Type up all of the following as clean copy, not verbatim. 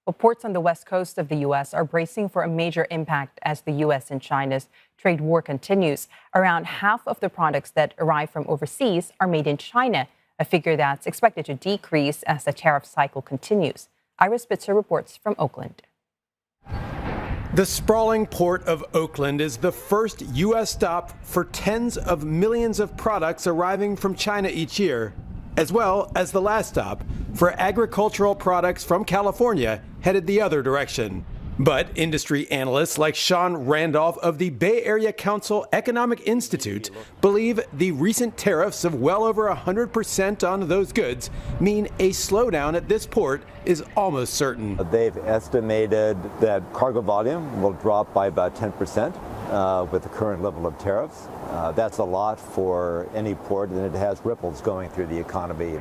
Well, ports on the west coast of the U.S. are bracing for a major impact as the U.S. and China's trade war continues. Around half of the products that arrive from overseas are made in China, a figure that's expected to decrease as the tariff cycle continues. Ira Spitzer reports from Oakland. The sprawling port of Oakland is the first U.S. stop for tens of millions of products arriving from China each year, as well as the last stop for agricultural products from California headed the other direction. But industry analysts like Sean Randolph of the Bay Area Council Economic Institute believe the recent tariffs of well over 100% on those goods mean a slowdown at this port is almost certain. They've estimated that cargo volume will drop by about 10% with the current level of tariffs. That's a lot for any port, and it has ripples going through the economy.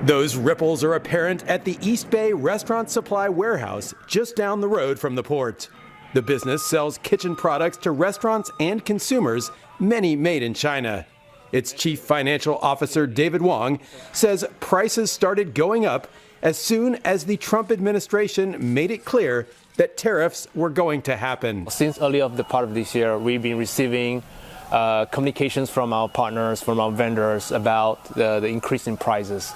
Those ripples are apparent at the East Bay Restaurant Supply Warehouse just down the road from the port. The business sells kitchen products to restaurants and consumers, many made in China. Its chief financial officer, David Wong, says prices started going up as soon as the Trump administration made it clear that tariffs were going to happen. Since early of the part of this year, we've been receiving communications from our partners, from our vendors about the increase in prices.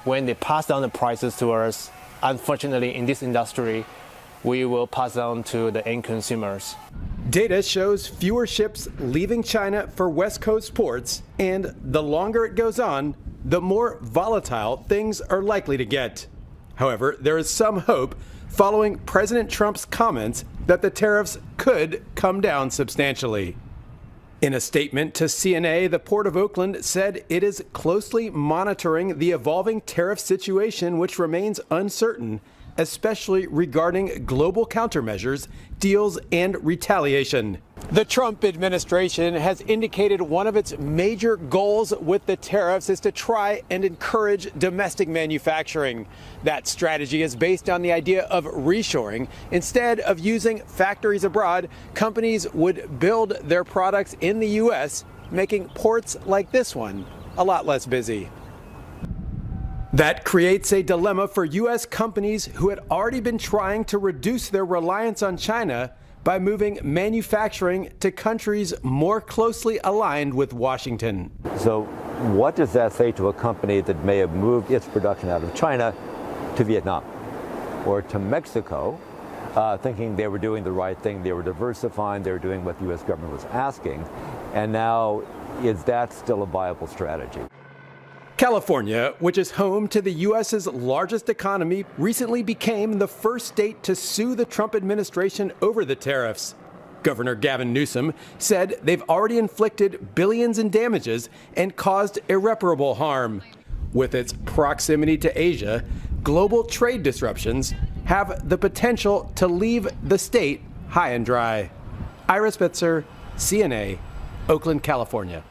When they pass down the prices to us, unfortunately in this industry, we will pass on to the end consumers. Data shows fewer ships leaving China for West Coast ports, and the longer it goes on, the more volatile things are likely to get. However, there is some hope following President Trump's comments that the tariffs could come down substantially. In a statement to CNA, the Port of Oakland said it is closely monitoring the evolving tariff situation, which remains uncertain, especially regarding global countermeasures, deals, and retaliation. The Trump administration has indicated one of its major goals with the tariffs is to try and encourage domestic manufacturing. That strategy is based on the idea of reshoring. Instead of using factories abroad, companies would build their products in the U.S., making ports like this one a lot less busy. That creates a dilemma for U.S. companies who had already been trying to reduce their reliance on China by moving manufacturing to countries more closely aligned with Washington. So what does that say to a company that may have moved its production out of China to Vietnam or to Mexico, thinking they were doing the right thing, they were diversifying, they were doing what the U.S. government was asking, and now is that still a viable strategy? California, which is home to the U.S.'s largest economy, recently became the first state to sue the Trump administration over the tariffs. Governor Gavin Newsom said they've already inflicted billions in damages and caused irreparable harm. With its proximity to Asia, global trade disruptions have the potential to leave the state high and dry. Ira Spitzer, CNA, Oakland, California.